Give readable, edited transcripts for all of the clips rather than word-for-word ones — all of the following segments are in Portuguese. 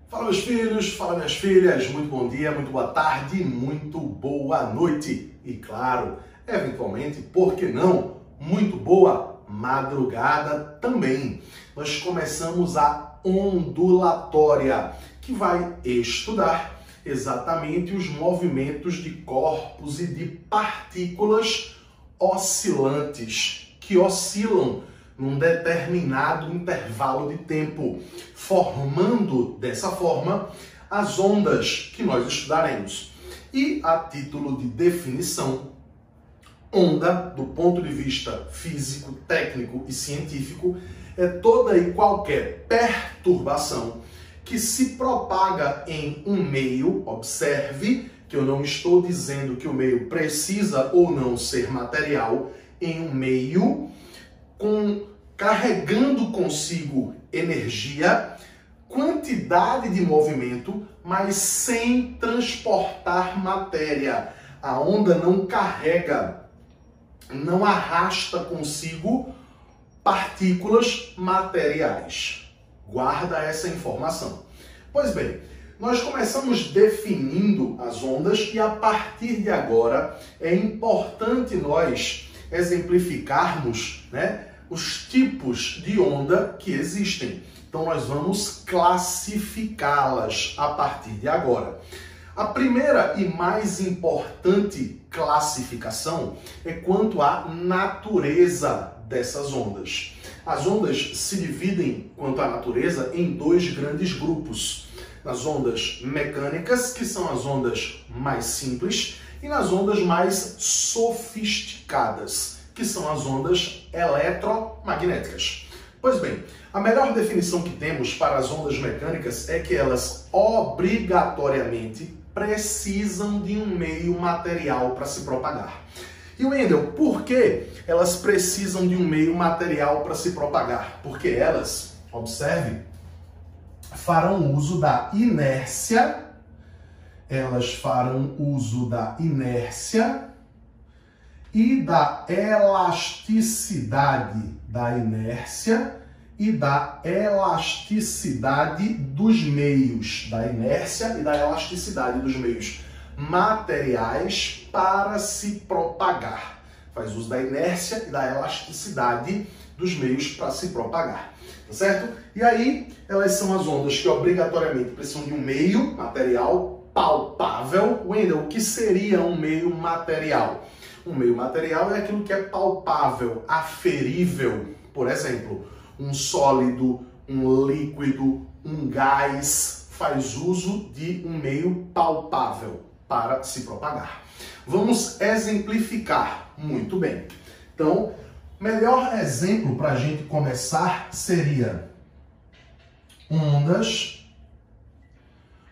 Fala meus filhos, fala minhas filhas, muito bom dia, muito boa tarde, muito boa noite e claro, eventualmente, por que não, muito boa madrugada também. Nós começamos a ondulatória, que vai estudar exatamente os movimentos de corpos e de partículas oscilantes, que oscilam num determinado intervalo de tempo, formando dessa forma as ondas que nós estudaremos. E a título de definição, onda, do ponto de vista físico, técnico e científico, é toda e qualquer perturbação que se propaga em um meio. Observe que eu não estou dizendo que o meio precisa ou não ser material, em um meio carregando consigo energia, quantidade de movimento, mas sem transportar matéria. A onda não carrega, não arrasta consigo partículas materiais. Guarda essa informação. Pois bem, nós começamos definindo as ondas e a partir de agora é importante nós exemplificarmos, os tipos de onda que existem. Então nós vamos classificá-las a partir de agora. A primeira e mais importante classificação é quanto à natureza dessas ondas. As ondas se dividem, quanto à natureza, em dois grandes grupos. Nas ondas mecânicas, que são as ondas mais simples, e nas ondas mais sofisticadas, que são as ondas eletromagnéticas. Pois bem, a melhor definição que temos para as ondas mecânicas é que elas obrigatoriamente precisam de um meio material para se propagar. E Wendel, por que elas precisam de um meio material para se propagar? Porque elas, observe, farão uso da inércia. Elas farão uso da inércia e da elasticidade da inércia e da elasticidade dos meios, da inércia e da elasticidade dos meios materiais para se propagar. Faz uso da inércia e da elasticidade dos meios para se propagar, tá certo? E aí, elas são as ondas que obrigatoriamente precisam de um meio material palpável. Wendel, o que seria um meio material? Um meio material é aquilo que é palpável, aferível. Por exemplo, um sólido, um líquido, um gás faz uso de um meio palpável para se propagar. Vamos exemplificar muito bem. Então, melhor exemplo para a gente começar seria ondas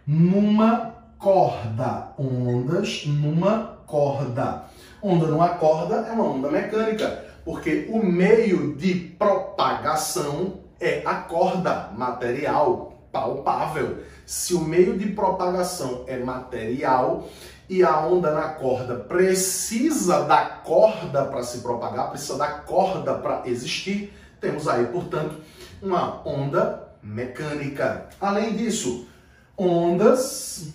numa corda. Ondas numa corda. Onda numa corda é uma onda mecânica, porque o meio de propagação é a corda, material, palpável. Se o meio de propagação é material e a onda na corda precisa da corda para se propagar, precisa da corda para existir, temos aí, portanto, uma onda mecânica. Além disso, ondas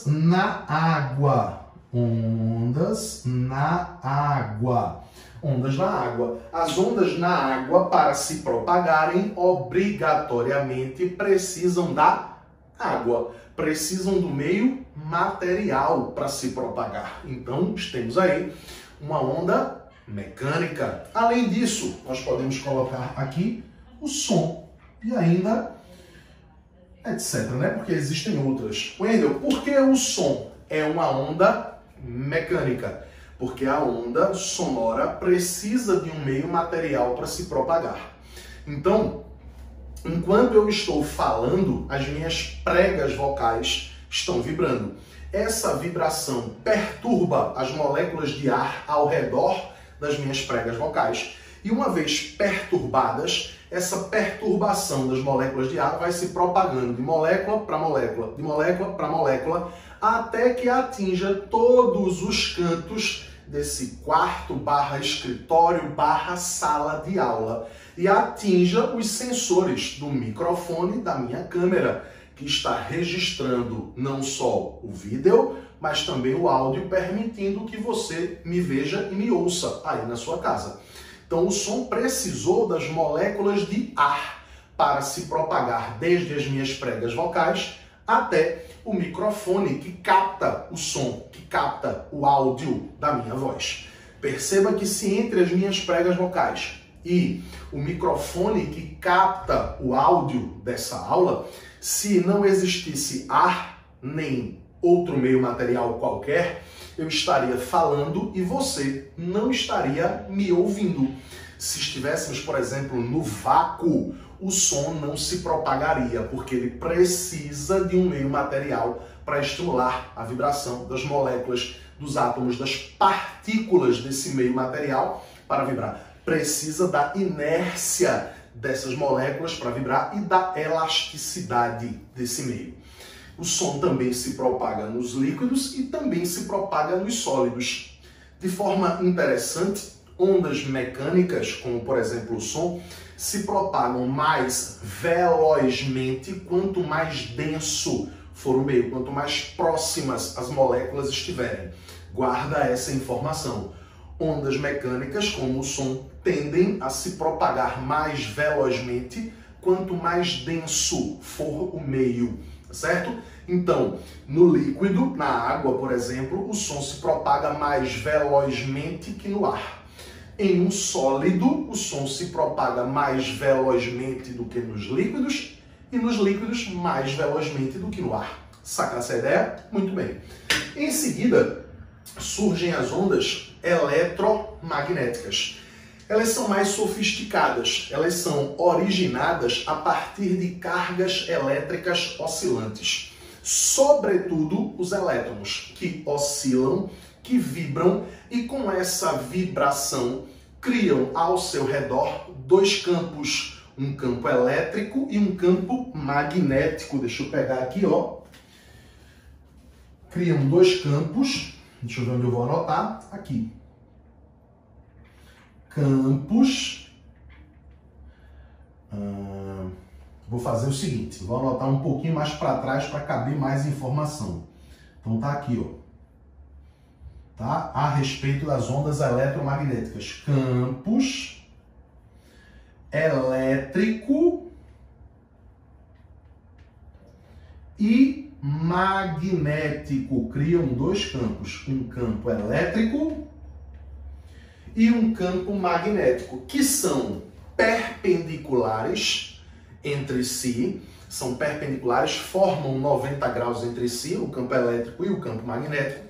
na água. Ondas na água. Ondas na água. As ondas na água, para se propagarem, obrigatoriamente precisam da água. Precisam do meio material para se propagar. Então, temos aí uma onda mecânica. Além disso, nós podemos colocar aqui o som e ainda etc, Porque existem outras. Wendel, por que o som é uma onda mecânica? Porque a onda sonora precisa de um meio material para se propagar. Então, enquanto eu estou falando, as minhas pregas vocais estão vibrando. Essa vibração perturba as moléculas de ar ao redor das minhas pregas vocais. E uma vez perturbadas, essa perturbação das moléculas de ar vai se propagando de molécula para molécula, de molécula para molécula, até que atinja todos os cantos desse quarto barra escritório barra sala de aula e atinja os sensores do microfone da minha câmera, que está registrando não só o vídeo, mas também o áudio, permitindo que você me veja e me ouça aí na sua casa. Então o som precisou das moléculas de ar para se propagar desde as minhas pregas vocais até o microfone que capta o som, que capta o áudio da minha voz. Perceba que se entre as minhas pregas vocais e o microfone que capta o áudio dessa aula, se não existisse ar nem outro meio material qualquer, eu estaria falando e você não estaria me ouvindo. Se estivéssemos, por exemplo, no vácuo, o som não se propagaria, porque ele precisa de um meio material para estimular a vibração das moléculas, dos átomos, das partículas desse meio material para vibrar. Precisa da inércia dessas moléculas para vibrar e da elasticidade desse meio. O som também se propaga nos líquidos e também se propaga nos sólidos. De forma interessante, ondas mecânicas, como por exemplo o som, se propagam mais velozmente quanto mais denso for o meio, quanto mais próximas as moléculas estiverem. Guarda essa informação. Ondas mecânicas, como o som, tendem a se propagar mais velozmente quanto mais denso for o meio, certo? Então, no líquido, na água, por exemplo, o som se propaga mais velozmente que no ar. Em um sólido, o som se propaga mais velozmente do que nos líquidos e nos líquidos mais velozmente do que no ar. Saca essa ideia? Muito bem. Em seguida, surgem as ondas eletromagnéticas. Elas são mais sofisticadas, elas são originadas a partir de cargas elétricas oscilantes. Sobretudo os elétrons, que oscilam, que vibram e com essa vibração criam ao seu redor dois campos, um campo elétrico e um campo magnético. Deixa eu pegar aqui, ó. Criam dois campos, deixa eu ver onde eu vou anotar, aqui. Campos. Vou fazer o seguinte, vou anotar um pouquinho mais para trás para caber mais informação. Então tá aqui, ó. Tá? A respeito das ondas eletromagnéticas. Campos elétrico e magnético. Criam dois campos. Um campo elétrico e um campo magnético, que são perpendiculares entre si. São perpendiculares, formam 90 graus entre si, o campo elétrico e o campo magnético,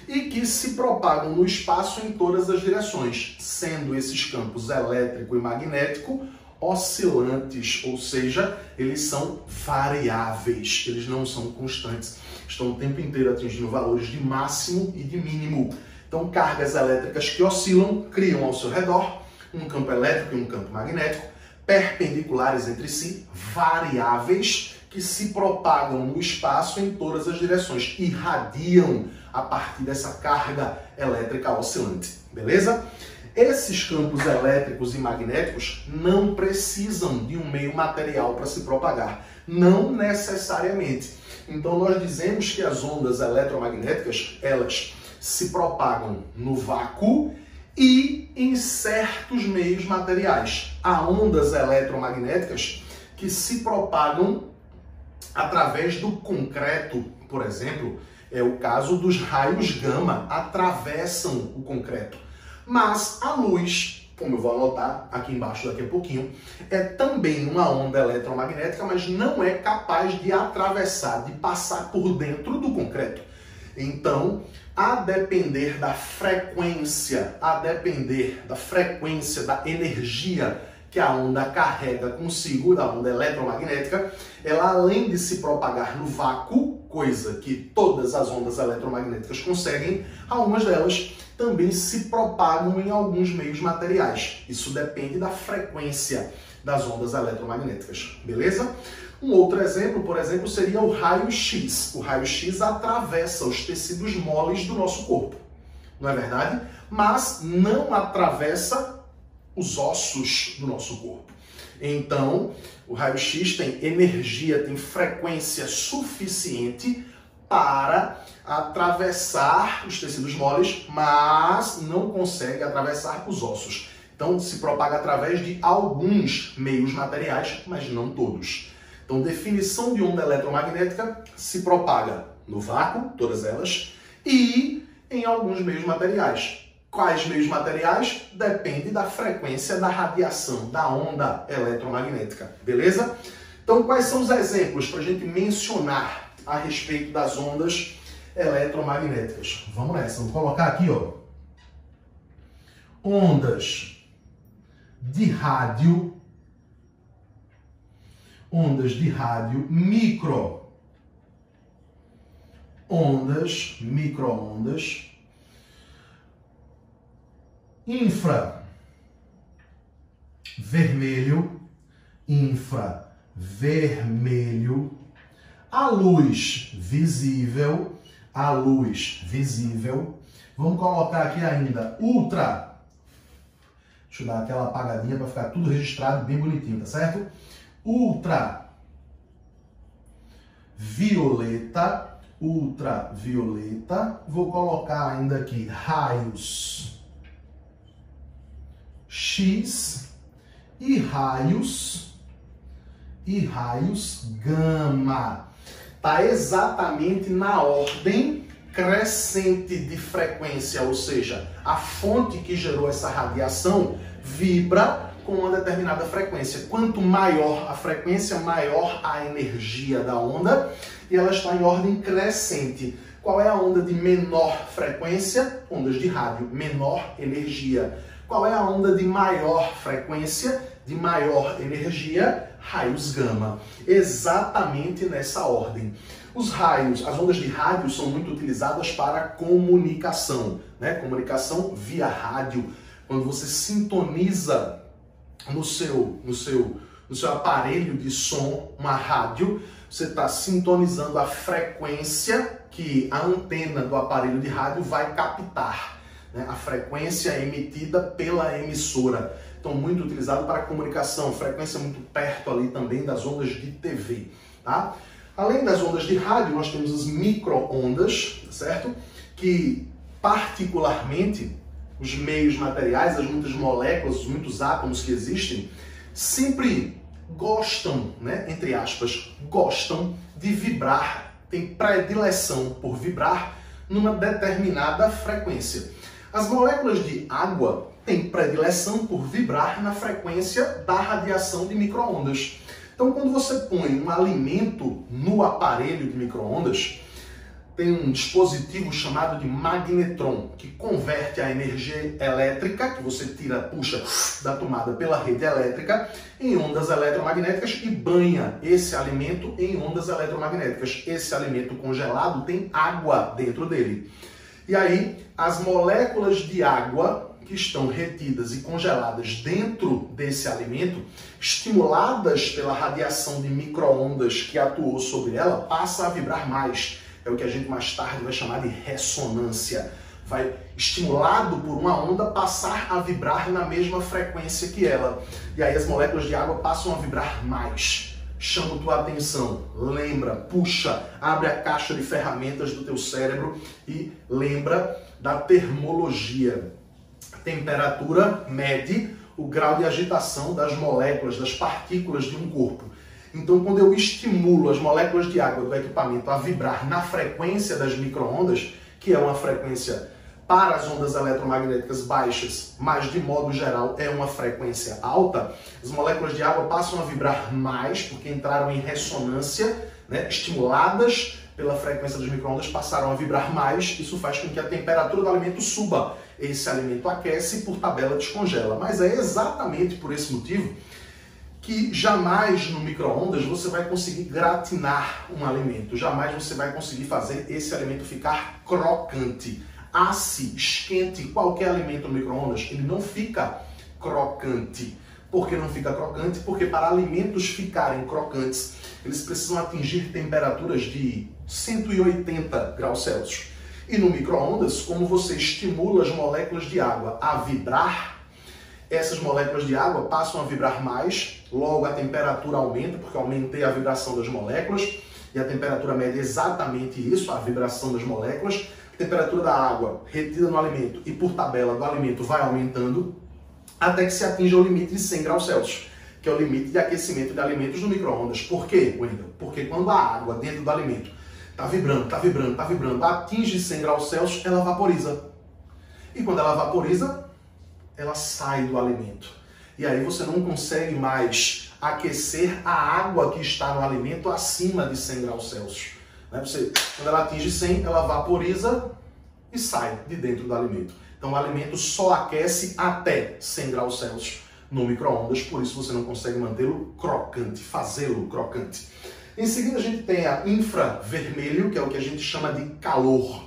e que se propagam no espaço em todas as direções, sendo esses campos elétrico e magnético oscilantes, ou seja, eles são variáveis, eles não são constantes, estão o tempo inteiro atingindo valores de máximo e de mínimo. Então, cargas elétricas que oscilam criam ao seu redor um campo elétrico e um campo magnético, perpendiculares entre si, variáveis, que se propagam no espaço em todas as direções, irradiam a partir dessa carga elétrica oscilante, beleza? Esses campos elétricos e magnéticos não precisam de um meio material para se propagar, não necessariamente. Então nós dizemos que as ondas eletromagnéticas, elas se propagam no vácuo e em certos meios materiais. Há ondas eletromagnéticas que se propagam através do concreto, por exemplo, é o caso dos raios gama, atravessam o concreto. Mas a luz, como eu vou anotar aqui embaixo daqui a pouquinho, é também uma onda eletromagnética, mas não é capaz de atravessar, de passar por dentro do concreto. Então, a depender da frequência, da energia que a onda carrega consigo, da onda eletromagnética, ela, além de se propagar no vácuo, coisa que todas as ondas eletromagnéticas conseguem, algumas delas também se propagam em alguns meios materiais. Isso depende da frequência das ondas eletromagnéticas, beleza? Um outro exemplo, por exemplo, seria o raio-x. O raio-x atravessa os tecidos moles do nosso corpo. não é verdade? Mas não atravessa os ossos do nosso corpo. Então, o raio-x tem energia, tem frequência suficiente para atravessar os tecidos moles, mas não consegue atravessar os ossos. Então, se propaga através de alguns meios materiais, mas não todos. Então, definição de onda eletromagnética se propaga no vácuo, todas elas, e em alguns meios materiais. Quais meios materiais? Depende da frequência da radiação, da onda eletromagnética, beleza? Então, quais são os exemplos para a gente mencionar a respeito das ondas eletromagnéticas? Vamos nessa, vou colocar aqui, ó. Ondas de rádio, micro-ondas, infravermelho, a luz visível, vamos colocar aqui ainda ultra. Deixa eu dar aquela apagadinha para ficar tudo registrado bem bonitinho, tá certo? Ultravioleta. Vou colocar ainda aqui raios X e raios gama. Tá exatamente na ordem crescente de frequência, ou seja, a fonte que gerou essa radiação vibra com uma determinada frequência. Quanto maior a frequência, maior a energia da onda, e ela está em ordem crescente. Qual é a onda de menor frequência? Ondas de rádio, menor energia. Qual é a onda de maior frequência, de maior energia? Raios gama. Exatamente nessa ordem. Os raios, as ondas de rádio são muito utilizadas para comunicação, né? Comunicação via rádio. Quando você sintoniza no seu aparelho de som uma rádio, você está sintonizando a frequência que a antena do aparelho de rádio vai captar, né? A frequência emitida pela emissora. Então, muito utilizado para comunicação, frequência muito perto ali também das ondas de TV, tá? Além das ondas de rádio, nós temos as micro-ondas, certo? Que, particularmente, os meios materiais, as muitas moléculas, os muitos átomos que existem, sempre gostam, né, entre aspas, gostam de vibrar, tem predileção por vibrar numa determinada frequência. As moléculas de água têm predileção por vibrar na frequência da radiação de micro-ondas. Então, quando você põe um alimento no aparelho de micro-ondas, tem um dispositivo chamado de magnetron, que converte a energia elétrica, que você puxa da tomada pela rede elétrica, em ondas eletromagnéticas e banha esse alimento em ondas eletromagnéticas. Esse alimento congelado tem água dentro dele. E aí, as moléculas de água que estão retidas e congeladas dentro desse alimento, estimuladas pela radiação de micro-ondas que atuou sobre ela, passa a vibrar mais. É o que a gente mais tarde vai chamar de ressonância. Vai, estimulado por uma onda, passar a vibrar na mesma frequência que ela. E aí as moléculas de água passam a vibrar mais. Chama tua atenção, lembra, puxa, abre a caixa de ferramentas do teu cérebro e lembra da termologia. Temperatura mede o grau de agitação das moléculas, das partículas de um corpo. Então, quando eu estimulo as moléculas de água do equipamento a vibrar na frequência das micro-ondas, que é uma frequência para as ondas eletromagnéticas baixas, mas de modo geral é uma frequência alta, as moléculas de água passam a vibrar mais, porque entraram em ressonância, né, estimuladas pela frequência das micro-ondas, passaram a vibrar mais. Isso faz com que a temperatura do alimento suba. Esse alimento aquece e, por tabela, descongela. Mas é exatamente por esse motivo que jamais no micro-ondas você vai conseguir gratinar um alimento. Jamais você vai conseguir fazer esse alimento ficar crocante. Asse, esquente qualquer alimento no micro-ondas, ele não fica crocante. Por que não fica crocante? Porque para alimentos ficarem crocantes, eles precisam atingir temperaturas de 180 graus Celsius. E no micro-ondas, como você estimula as moléculas de água a vibrar, essas moléculas de água passam a vibrar mais, logo a temperatura aumenta, porque eu aumentei a vibração das moléculas, e a temperatura média é exatamente isso, a vibração das moléculas. A temperatura da água retida no alimento e por tabela do alimento vai aumentando, até que se atinja o limite de 100 graus Celsius, que é o limite de aquecimento de alimentos no micro-ondas. Por quê, Wendel? Porque quando a água dentro do alimento está vibrando, atinge 100 graus Celsius, ela vaporiza. E quando ela vaporiza, ela sai do alimento. E aí você não consegue mais aquecer a água que está no alimento acima de 100 graus Celsius. Quando ela atinge 100, ela vaporiza e sai de dentro do alimento. Então o alimento só aquece até 100 graus Celsius no micro-ondas, por isso você não consegue mantê-lo crocante, fazê-lo crocante. Em seguida a gente tem a infravermelho, que é o que a gente chama de calor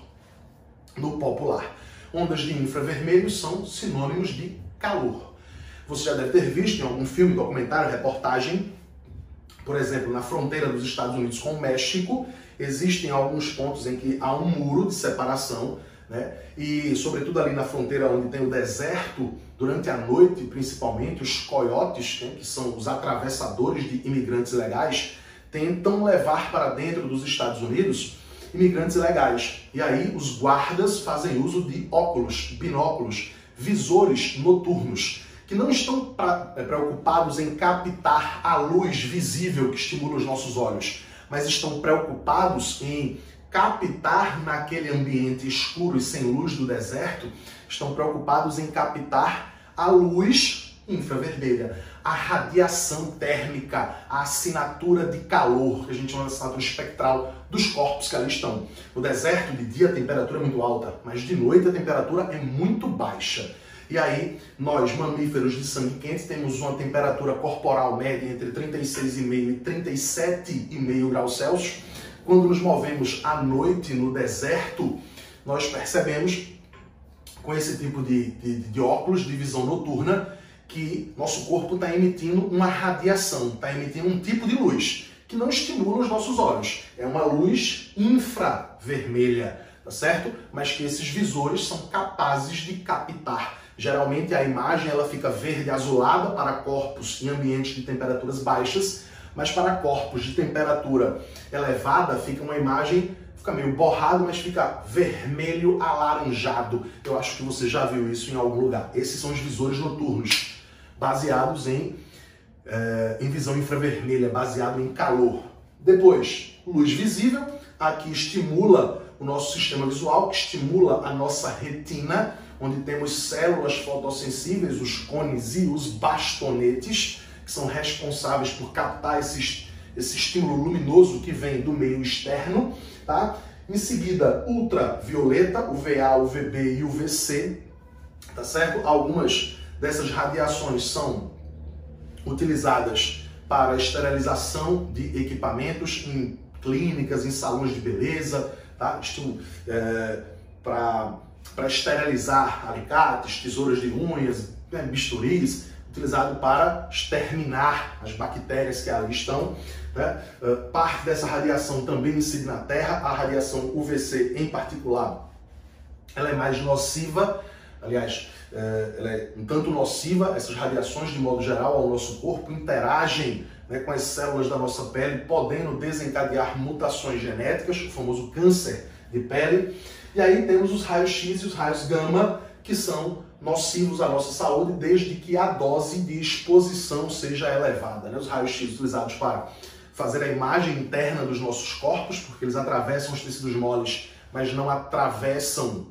no popular. Ondas de infravermelho são sinônimos de calor. Você já deve ter visto em algum filme, documentário, reportagem, por exemplo, na fronteira dos Estados Unidos com o México, existem alguns pontos em que há um muro de separação, né? E sobretudo ali na fronteira onde tem o deserto, durante a noite principalmente, os coiotes, né, que são os atravessadores de imigrantes ilegais, tentam levar para dentro dos Estados Unidos imigrantes ilegais. E aí os guardas fazem uso de óculos, binóculos, visores noturnos, que não estão preocupados em captar a luz visível que estimula os nossos olhos, mas estão preocupados em captar naquele ambiente escuro e sem luz do deserto, estão preocupados em captar a luz infravermelha, a radiação térmica, a assinatura de calor, que a gente chama de assinatura espectral dos corpos que ali estão. No deserto, de dia, a temperatura é muito alta, mas de noite a temperatura é muito baixa. E aí, nós, mamíferos de sangue quente, temos uma temperatura corporal média entre 36,5 e 37,5 graus Celsius. Quando nos movemos à noite no deserto, nós percebemos, com esse tipo de óculos de visão noturna, que nosso corpo está emitindo uma radiação, está emitindo um tipo de luz que não estimula os nossos olhos. É uma luz infravermelha, tá certo? Mas que esses visores são capazes de captar. Geralmente a imagem ela fica verde azulada para corpos em ambientes de temperaturas baixas, mas para corpos de temperatura elevada fica uma imagem, fica meio borrado, mas fica vermelho alaranjado. Eu acho que você já viu isso em algum lugar. Esses são os visores noturnos, baseados em visão infravermelha, baseado em calor. Depois, luz visível, aqui estimula o nosso sistema visual, que estimula a nossa retina, onde temos células fotossensíveis, os cones e os bastonetes, que são responsáveis por captar esse estímulo luminoso que vem do meio externo, tá? Em seguida, ultravioleta, UVA, UVB e UVC, tá certo? Algumas dessas radiações são utilizadas para esterilização de equipamentos em clínicas, em salões de beleza, tá? Para esterilizar alicates, tesouras de unhas, bisturis, utilizado para exterminar as bactérias que ali estão. Né? Parte dessa radiação também incide na Terra, a radiação UVC em particular, ela é mais nociva, aliás, ela é um tanto nociva, essas radiações de modo geral ao nosso corpo interagem, né, com as células da nossa pele, podendo desencadear mutações genéticas, o famoso câncer de pele. E aí temos os raios-x e os raios gama, que são nocivos à nossa saúde, desde que a dose de exposição seja elevada. Né? Os raios-x utilizados para fazer a imagem interna dos nossos corpos, porque eles atravessam os tecidos moles, mas não atravessam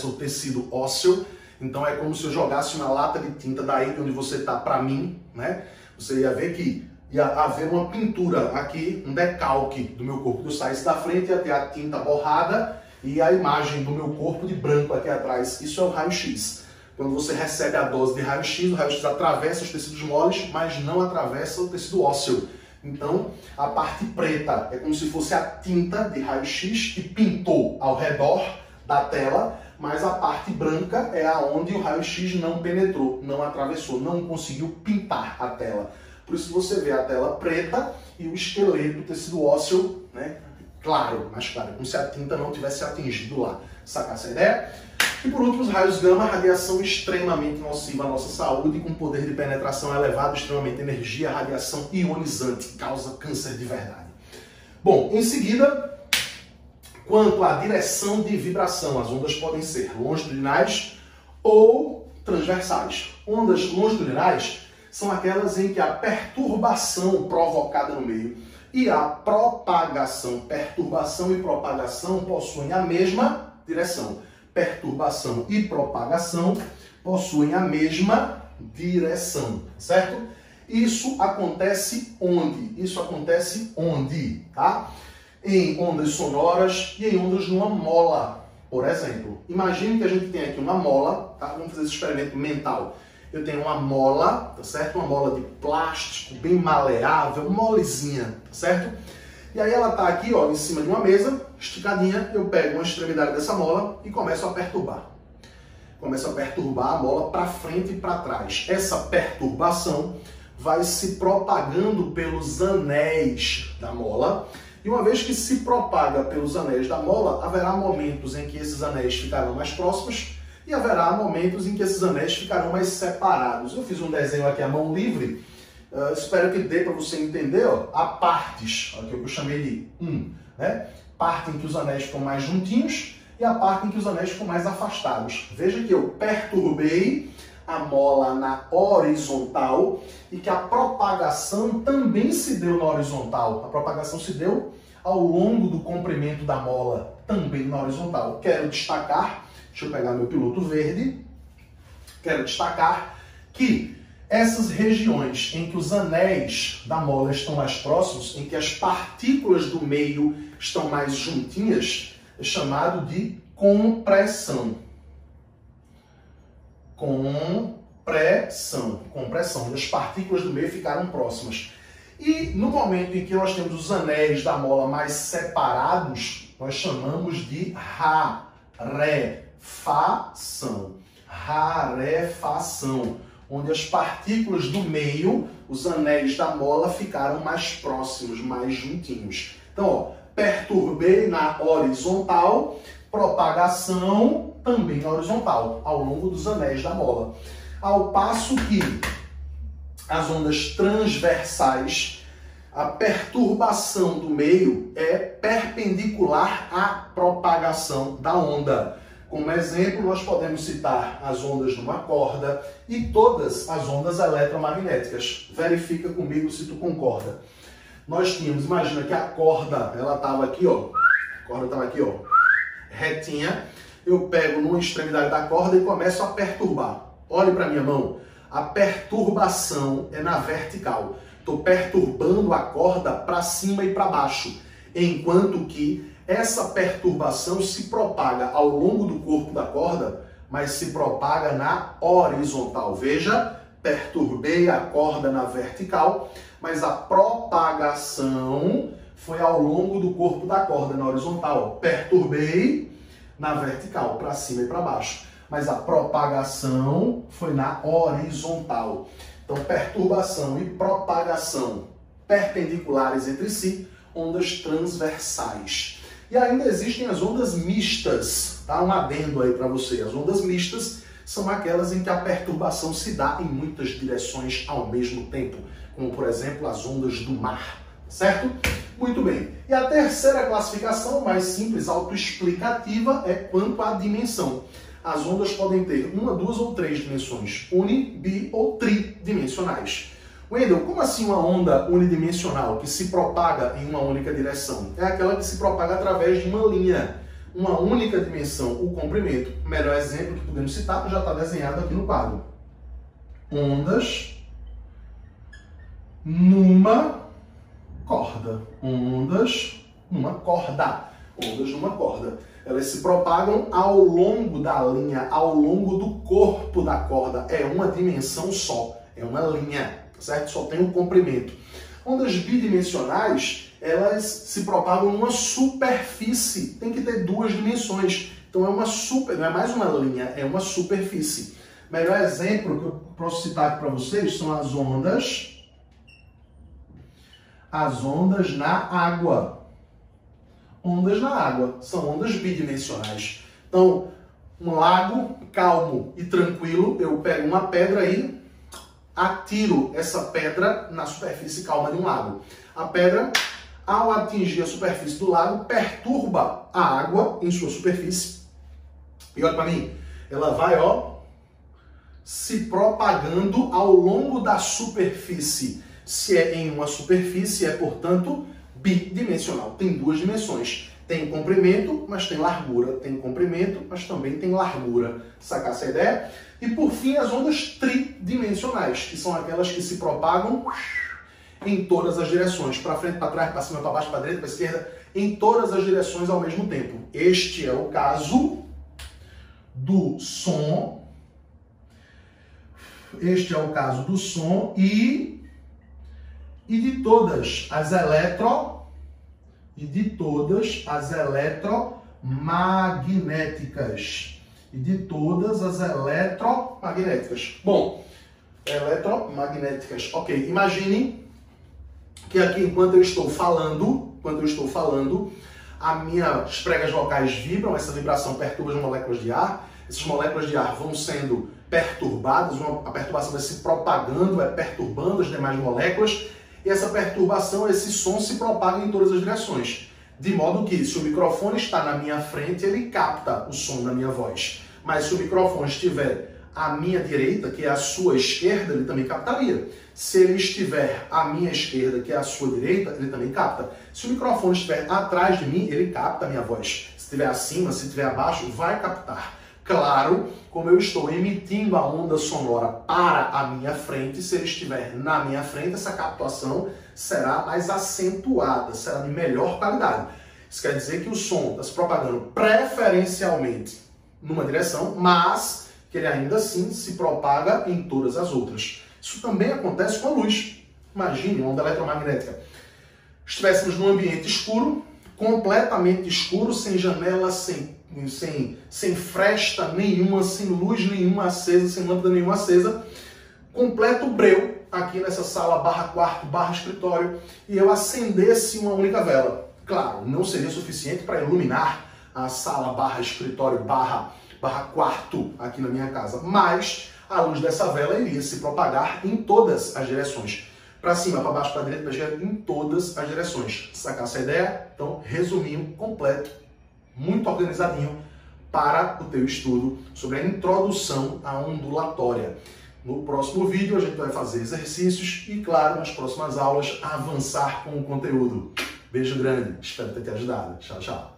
o tecido ósseo. Então é como se eu jogasse uma lata de tinta daí de onde você está para mim, né? Você ia ver que ia haver uma pintura aqui, um decalque do meu corpo. Eu saísse da frente, ia ter a tinta borrada e a imagem do meu corpo de branco aqui atrás. Isso é o raio-x. Quando você recebe a dose de raio-x, o raio-x atravessa os tecidos moles, mas não atravessa o tecido ósseo. Então, a parte preta é como se fosse a tinta de raio-x que pintou ao redor da tela, mas a parte branca é aonde o raio-x não penetrou, não atravessou, não conseguiu pintar a tela. Por isso você vê a tela preta e o esqueleto, o tecido ósseo, né, claro, mais claro, como se a tinta não tivesse atingido lá. Saca essa ideia? E por último, os raios gama, radiação extremamente nociva à nossa saúde, com poder de penetração elevado, extremamente energia, radiação ionizante, causa câncer de verdade. Bom, em seguida, quanto à direção de vibração, as ondas podem ser longitudinais ou transversais. Ondas longitudinais são aquelas em que a perturbação provocada no meio e a propagação, perturbação e propagação possuem a mesma direção. Perturbação e propagação possuem a mesma direção, certo? Isso acontece onde? Isso acontece onde, tá? Em ondas sonoras e em ondas numa mola, por exemplo. Imagine que a gente tem aqui uma mola, tá? Vamos fazer esse experimento mental. Eu tenho uma mola, tá certo? Uma mola de plástico, bem maleável, molezinha, tá certo? E aí ela tá aqui, ó, em cima de uma mesa, esticadinha, eu pego uma extremidade dessa mola e começo a perturbar. Começo a perturbar a mola para frente e para trás. Essa perturbação vai se propagando pelos anéis da mola. E uma vez que se propaga pelos anéis da mola, haverá momentos em que esses anéis ficarão mais próximos e haverá momentos em que esses anéis ficarão mais separados. Eu fiz um desenho aqui à mão livre. Espero que dê para você entender, ó, há partes, ó, que eu chamei de né? Parte em que os anéis ficam mais juntinhos e a parte em que os anéis ficam mais afastados. Veja que eu perturbei a mola na horizontal e que a propagação também se deu na horizontal. A propagação se deu ao longo do comprimento da mola, também na horizontal. Quero destacar, deixa eu pegar meu piloto verde, quero destacar que essas regiões em que os anéis da mola estão mais próximos, em que as partículas do meio estão mais juntinhas, é chamado de compressão. Compressão, onde as partículas do meio ficaram próximas. E no momento em que nós temos os anéis da mola mais separados, nós chamamos de rarefação. Rarefação, onde as partículas do meio, os anéis da mola, ficaram mais próximos, mais juntinhos. Então, ó, perturbei na horizontal, propagação também na horizontal, ao longo dos anéis da mola. Ao passo que as ondas transversais, a perturbação do meio é perpendicular à propagação da onda. Como exemplo, nós podemos citar as ondas de uma corda e todas as ondas eletromagnéticas. Verifica comigo se tu concorda. Nós tínhamos, imagina que a corda, ela estava aqui, ó. A corda estava aqui, ó, retinha. Eu pego numa extremidade da corda e começo a perturbar. Olhe para minha mão. A perturbação é na vertical. Estou perturbando a corda para cima e para baixo. Enquanto que essa perturbação se propaga ao longo do corpo da corda, mas se propaga na horizontal. Veja, perturbei a corda na vertical, mas a propagação foi ao longo do corpo da corda, na horizontal. Perturbei na vertical, para cima e para baixo. Mas a propagação foi na horizontal. Então, perturbação e propagação perpendiculares entre si, ondas transversais. E ainda existem as ondas mistas, tá? Um adendo aí para você. As ondas mistas são aquelas em que a perturbação se dá em muitas direções ao mesmo tempo, como, por exemplo, as ondas do mar, certo? Muito bem. E a terceira classificação, mais simples, autoexplicativa, é quanto à dimensão. As ondas podem ter uma, duas ou três dimensões, uni, bi ou tridimensionais. Wendel, como assim uma onda unidimensional que se propaga em uma única direção? É aquela que se propaga através de uma linha, uma única dimensão, o comprimento. O melhor exemplo que podemos citar já está desenhado aqui no quadro. Ondas numa corda. Ondas numa corda. Ondas numa corda. Elas se propagam ao longo da linha, ao longo do corpo da corda. É uma dimensão só, é uma linha, certo? Só tem um comprimento. Ondas bidimensionais, elas se propagam numa superfície. Tem que ter duas dimensões. Então não é mais uma linha, é uma superfície. Melhor exemplo que eu posso citar aqui para vocês são as ondas na água. ondas na água, são ondas bidimensionais. Então, um lago calmo e tranquilo, eu pego uma pedra e atiro essa pedra na superfície calma de um lago. A pedra, ao atingir a superfície do lago, perturba a água em sua superfície. E olha para mim, ela vai, ó, se propagando ao longo da superfície. Se é em uma superfície, é, portanto, bidimensional. Tem duas dimensões. Tem comprimento, mas tem largura. Tem comprimento, mas também tem largura. Sacar essa ideia? E, por fim, as ondas tridimensionais, que são aquelas que se propagam em todas as direções. Para frente, para trás, para cima, para baixo, para direita, para esquerda. Em todas as direções ao mesmo tempo. Este é o caso do som. Este é o caso do som e de todas as eletromagnéticas. Bom, eletromagnéticas. Ok, imagine que aqui, enquanto eu estou falando, as minhas pregas vocais vibram, essa vibração perturba as moléculas de ar, essas moléculas de ar vão sendo perturbadas, a perturbação vai se propagando, vai perturbando as demais moléculas, e essa perturbação, esse som se propaga em todas as direções. De modo que, se o microfone está na minha frente, ele capta o som da minha voz. Mas se o microfone estiver à minha direita, que é a sua esquerda, ele também captaria. Se ele estiver à minha esquerda, que é a sua direita, ele também capta. Se o microfone estiver atrás de mim, ele capta a minha voz. Se estiver acima, se estiver abaixo, vai captar. Claro, como eu estou emitindo a onda sonora para a minha frente, se ele estiver na minha frente, essa captação será mais acentuada, será de melhor qualidade. Isso quer dizer que o som está se propagando preferencialmente numa direção, mas que ele ainda assim se propaga em todas as outras. Isso também acontece com a luz. Imagine uma onda eletromagnética. Estivéssemos num ambiente escuro, completamente escuro, sem janela, sem fresta nenhuma, sem luz nenhuma acesa, sem lâmpada nenhuma acesa, completo breu aqui nessa sala /quarto /escritório, e eu acendesse uma única vela. Claro, não seria suficiente para iluminar a sala /escritório /quarto aqui na minha casa, mas a luz dessa vela iria se propagar em todas as direções. Para cima, para baixo, para direita, para esquerda, em todas as direções. Sacar essa ideia? Então, resuminho completo, muito organizadinho para o teu estudo sobre a introdução à ondulatória. No próximo vídeo a gente vai fazer exercícios e, claro, nas próximas aulas avançar com o conteúdo. Beijo grande, espero ter te ajudado. Tchau, tchau.